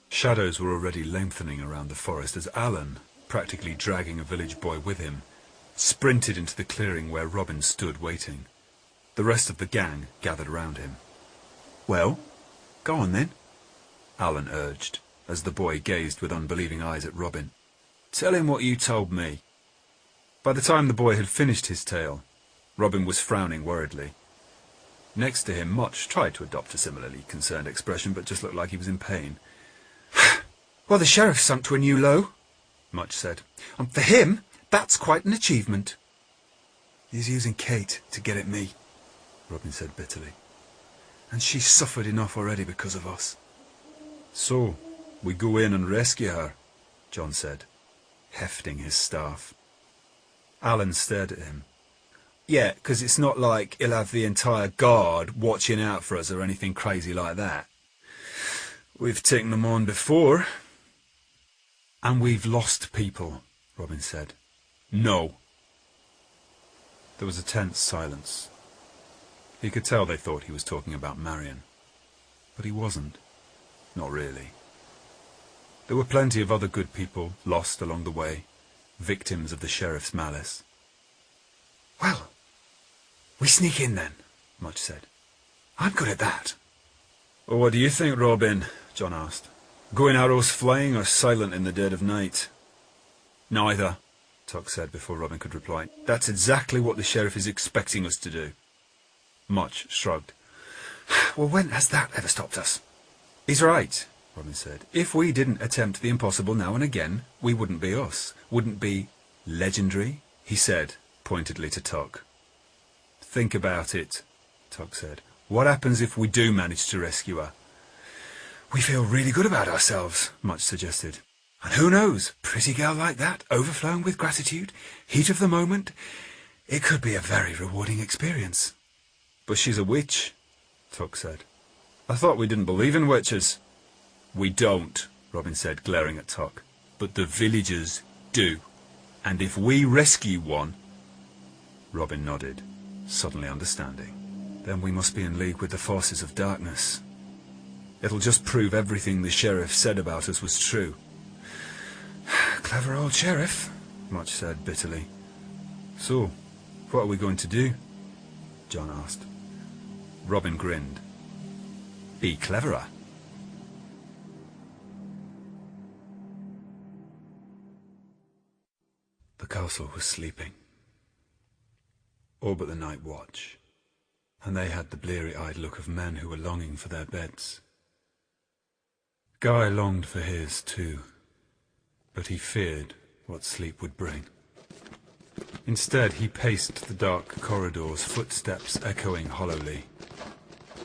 Shadows were already lengthening around the forest as Alan, practically dragging a village boy with him, sprinted into the clearing where Robin stood waiting. The rest of the gang gathered around him. "Well, go on then," Alan urged, as the boy gazed with unbelieving eyes at Robin. "Tell him what you told me." By the time the boy had finished his tale, Robin was frowning worriedly. Next to him, Much tried to adopt a similarly concerned expression, but just looked like he was in pain. "Well, the sheriff sunk to a new low," Much said. "For him, that's quite an achievement." "He's using Kate to get at me," Robin said bitterly. "And she's suffered enough already because of us." "So, we go in and rescue her," John said, hefting his staff. Alan stared at him. "Yeah, because it's not like he'll have the entire guard watching out for us or anything crazy like that. We've taken them on before." "And we've lost people," Robin said. "No." There was a tense silence. He could tell they thought he was talking about Marion. But he wasn't. Not really. There were plenty of other good people lost along the way, victims of the sheriff's malice. "Well, we sneak in then," Much said. "I'm good at that." "Well, what do you think, Robin?" John asked. "Going arrows flying or silent in the dead of night?" "Neither," Tuck said before Robin could reply. "That's exactly what the sheriff is expecting us to do." Much shrugged. "Well, when has that ever stopped us?" "He's right," Robin said. "If we didn't attempt the impossible now and again, we wouldn't be us. Wouldn't be legendary," he said, pointedly to Tuck. "Think about it," Tuck said. "What happens if we do manage to rescue her?" "We feel really good about ourselves," Much suggested. "And who knows, pretty girl like that, overflowing with gratitude, heat of the moment, it could be a very rewarding experience." "But she's a witch," Tuck said. "I thought we didn't believe in witches." "We don't," Robin said, glaring at Tuck. "But the villagers do. And if we rescue one—" Robin nodded, suddenly understanding. "Then we must be in league with the forces of darkness. It'll just prove everything the sheriff said about us was true." "Clever old sheriff," Much said bitterly. "So, what are we going to do?" John asked. Robin grinned. "Be cleverer." The castle was sleeping. All but the night watch, and they had the bleary-eyed look of men who were longing for their beds. Guy longed for his, too, but he feared what sleep would bring. Instead, he paced the dark corridors, footsteps echoing hollowly.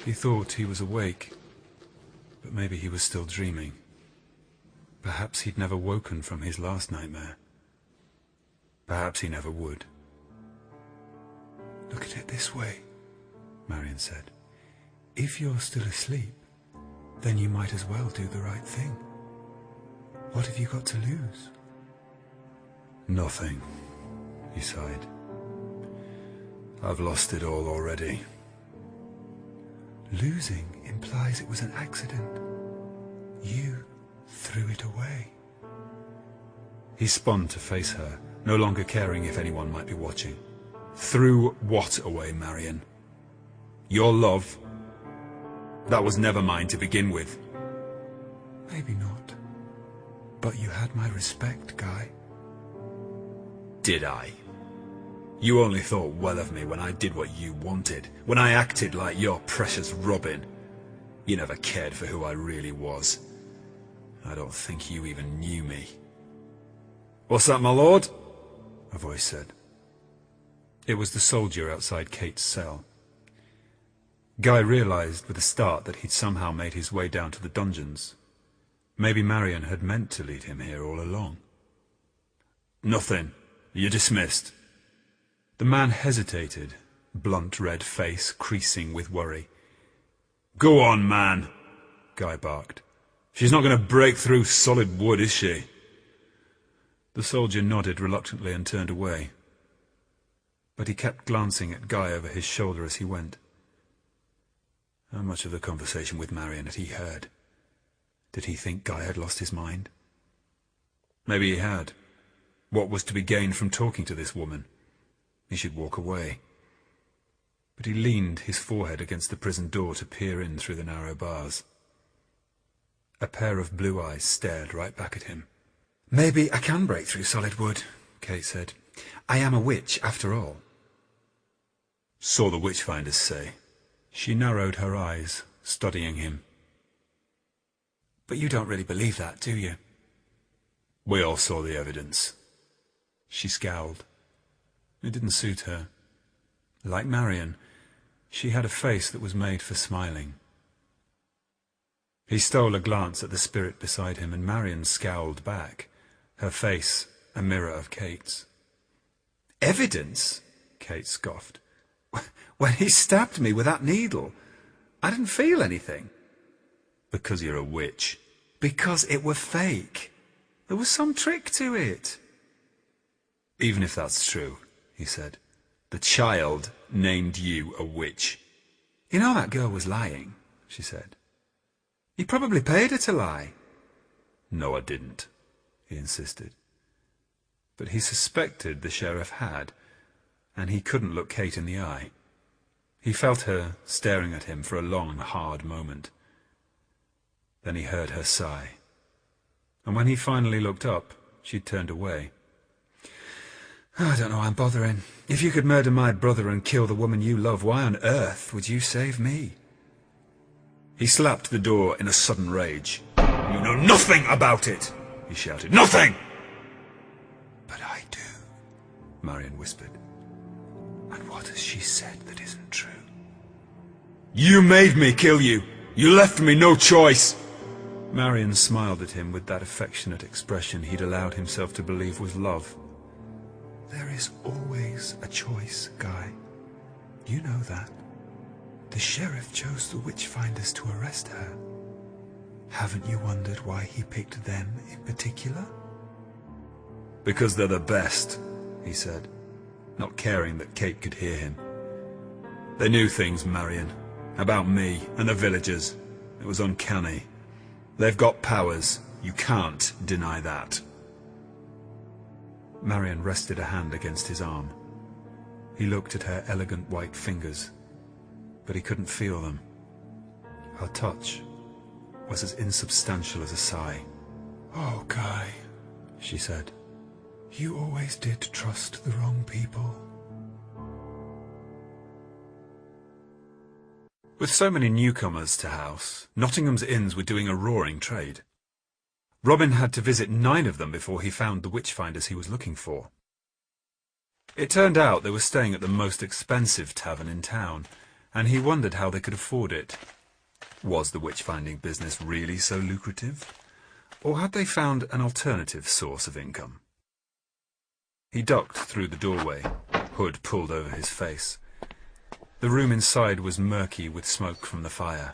He thought he was awake, but maybe he was still dreaming. Perhaps he'd never woken from his last nightmare. Perhaps he never would. "Look at it this way," Marion said. "If you're still asleep, then you might as well do the right thing. What have you got to lose?" "Nothing," he sighed. "I've lost it all already." "Losing implies it was an accident. You threw it away." He spun to face her, no longer caring if anyone might be watching. "Threw what away, Marion? Your love? That was never mine to begin with." "Maybe not. But you had my respect, Guy." "Did I? You only thought well of me when I did what you wanted, when I acted like your precious Robin. You never cared for who I really was. I don't think you even knew me." "What's that, my lord?" a voice said. It was the soldier outside Kate's cell. Guy realized with a start that he'd somehow made his way down to the dungeons. Maybe Marion had meant to lead him here all along. "Nothing. You're dismissed." The man hesitated, blunt red face creasing with worry. "Go on, man," Guy barked. "She's not going to break through solid wood, is she?" The soldier nodded reluctantly and turned away. But he kept glancing at Guy over his shoulder as he went. How much of the conversation with Marion had he heard? Did he think Guy had lost his mind? Maybe he had. What was to be gained from talking to this woman? He should walk away. But he leaned his forehead against the prison door to peer in through the narrow bars. A pair of blue eyes stared right back at him. "Maybe I can break through solid wood," Kate said. "I am a witch, after all." "So the witch-finders say." She narrowed her eyes, studying him. "But you don't really believe that, do you?" "We all saw the evidence." She scowled. It didn't suit her. Like Marion, she had a face that was made for smiling. He stole a glance at the spirit beside him, and Marion scowled back, her face a mirror of Kate's. "Evidence?" Kate scoffed. "When he stabbed me with that needle, I didn't feel anything." "Because you're a witch." "Because it were fake. There was some trick to it." "Even if that's true," he said, "the child named you a witch." "You know that girl was lying," she said. "You probably paid her to lie." "No, I didn't," he insisted. But he suspected the sheriff had, and he couldn't look Kate in the eye. He felt her staring at him for a long, hard moment. Then he heard her sigh, and when he finally looked up, she'd turned away. "I don't know why I'm bothering. If you could murder my brother and kill the woman you love, why on earth would you save me?" He slapped the door in a sudden rage. "You know nothing about it!" he shouted. "Nothing!" "But I do," Marion whispered. "And what has she said that isn't true?" "You made me kill you! You left me no choice!" Marion smiled at him with that affectionate expression he'd allowed himself to believe was love. "There is always a choice, Guy. You know that. The sheriff chose the witch-finders to arrest her. Haven't you wondered why he picked them in particular?" "Because they're the best," he said, not caring that Kate could hear him. "They knew things, Marion, about me and the villagers. It was uncanny. They've got powers. You can't deny that." Marion rested a hand against his arm. He looked at her elegant white fingers, but he couldn't feel them. Her touch was as insubstantial as a sigh. "Oh, Guy," she said, "you always did trust the wrong people." With so many newcomers to House, Nottingham's inns were doing a roaring trade. Robin had to visit 9 of them before he found the witch-finders he was looking for. It turned out they were staying at the most expensive tavern in town, and he wondered how they could afford it. Was the witch-finding business really so lucrative? Or had they found an alternative source of income? He ducked through the doorway, hood pulled over his face. The room inside was murky with smoke from the fire.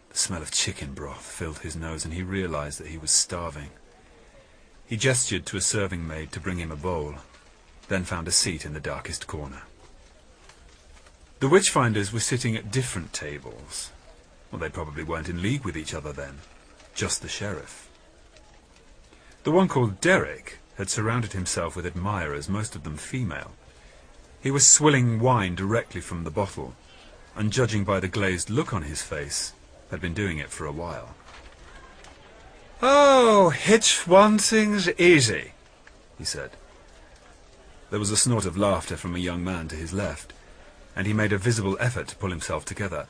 The smell of chicken broth filled his nose, and he realized that he was starving. He gestured to a serving maid to bring him a bowl, then found a seat in the darkest corner. The witch-finders were sitting at different tables. Well, they probably weren't in league with each other then, just the sheriff. The one called Derek had surrounded himself with admirers, most of them female. He was swilling wine directly from the bottle, and judging by the glazed look on his face, had been doing it for a while. "Oh, it's one thing's easy," he said. There was a snort of laughter from a young man to his left, and he made a visible effort to pull himself together.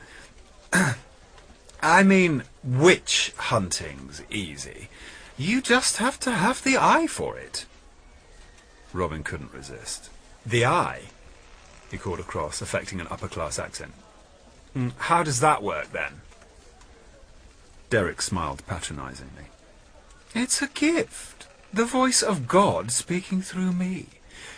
"I mean, witch hunting's easy. You just have to have the eye for it." Robin couldn't resist. "The eye?" he called across, affecting an upper-class accent. "How does that work, then?" Derek smiled patronizingly. "It's a gift. The voice of God speaking through me.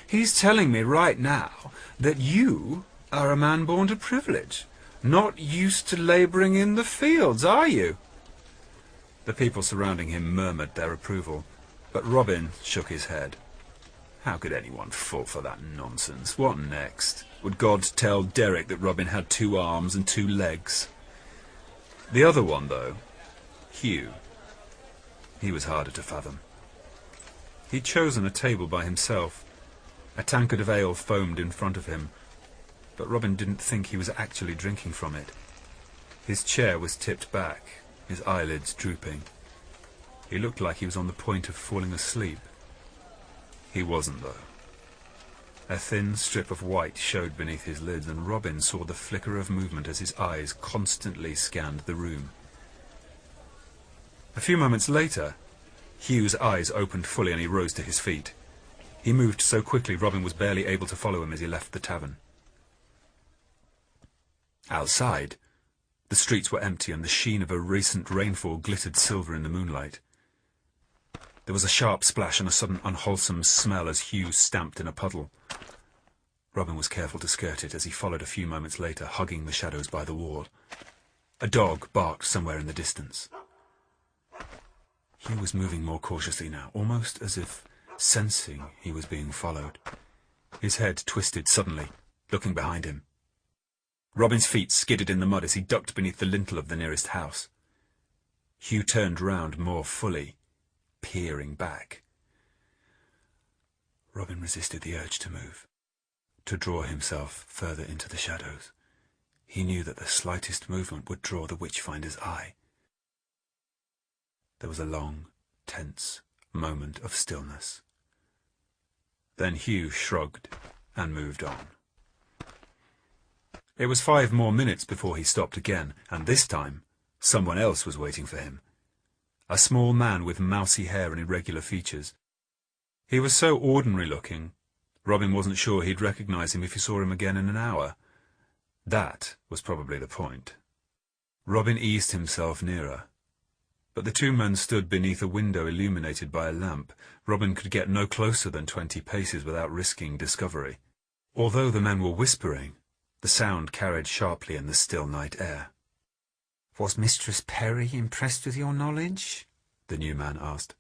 He's telling me right now that you are a man born to privilege. Not used to labouring in the fields, are you?" The people surrounding him murmured their approval, but Robin shook his head. How could anyone fall for that nonsense? What next? Would God tell Derek that Robin had 2 arms and 2 legs? The other one, though, Hugh. He was harder to fathom. He'd chosen a table by himself. A tankard of ale foamed in front of him, but Robin didn't think he was actually drinking from it. His chair was tipped back, his eyelids drooping. He looked like he was on the point of falling asleep. He wasn't, though. A thin strip of white showed beneath his lids, and Robin saw the flicker of movement as his eyes constantly scanned the room. A few moments later, Hugh's eyes opened fully and he rose to his feet. He moved so quickly Robin was barely able to follow him as he left the tavern. Outside, the streets were empty and the sheen of a recent rainfall glittered silver in the moonlight. There was a sharp splash and a sudden unwholesome smell as Hugh stamped in a puddle. Robin was careful to skirt it as he followed a few moments later, hugging the shadows by the wall. A dog barked somewhere in the distance. Hugh was moving more cautiously now, almost as if sensing he was being followed. His head twisted suddenly, looking behind him. Robin's feet skidded in the mud as he ducked beneath the lintel of the nearest house. Hugh turned round more fully, peering back. Robin resisted the urge to move, to draw himself further into the shadows. He knew that the slightest movement would draw the witchfinder's eye. There was a long, tense moment of stillness. Then Hugh shrugged and moved on. It was 5 more minutes before he stopped again, and this time someone else was waiting for him. A small man with mousy hair and irregular features. He was so ordinary-looking, Robin wasn't sure he'd recognize him if he saw him again in an hour. That was probably the point. Robin eased himself nearer. But the 2 men stood beneath a window illuminated by a lamp. Robin could get no closer than 20 paces without risking discovery. Although the men were whispering, the sound carried sharply in the still night air. "Was Mistress Perry impressed with your knowledge?" the new man asked.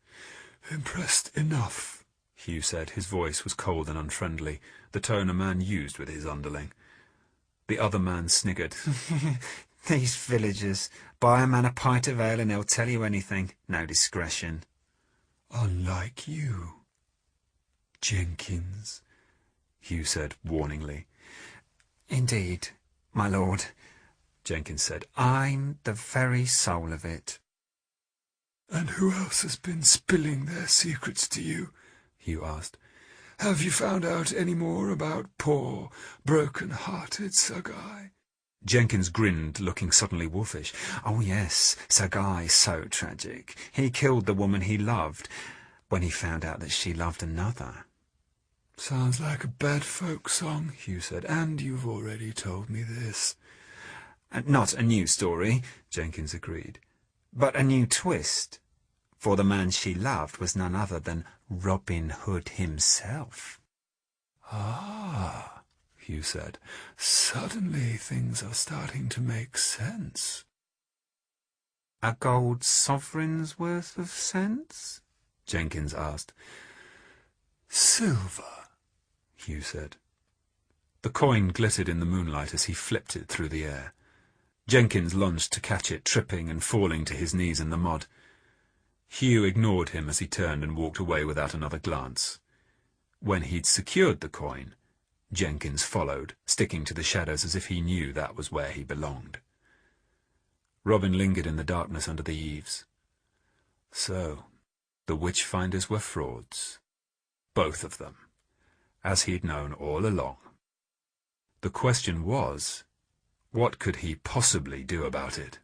"Impressed enough," Hugh said. His voice was cold and unfriendly, the tone a man used with his underling. The other man sniggered. "These villagers. Buy a man a pint of ale and they'll tell you anything. No discretion." "Unlike you, Jenkins," Hugh said warningly. "Indeed, my lord," Jenkins said. "I'm the very soul of it." "And who else has been spilling their secrets to you?" Hugh asked. "Have you found out any more about poor, broken-hearted Sir Guy?" Jenkins grinned, looking suddenly wolfish. "Oh, yes, Sir Guy, so tragic. He killed the woman he loved when he found out that she loved another." "Sounds like a bad folk song," Hugh said, "and you've already told me this." "Not a new story," Jenkins agreed, "but a new twist. For the man she loved was none other than Robin Hood himself." "Ah," Hugh said, "suddenly things are starting to make sense." "A gold sovereign's worth of sense?" Jenkins asked. "Silver," Hugh said. The coin glittered in the moonlight as he flipped it through the air. Jenkins lunged to catch it, tripping and falling to his knees in the mud. Hugh ignored him as he turned and walked away without another glance. When he'd secured the coin, Jenkins followed, sticking to the shadows as if he knew that was where he belonged. Robin lingered in the darkness under the eaves. So, the witch-finders were frauds. Both of them, as he'd known all along. The question was, what could he possibly do about it?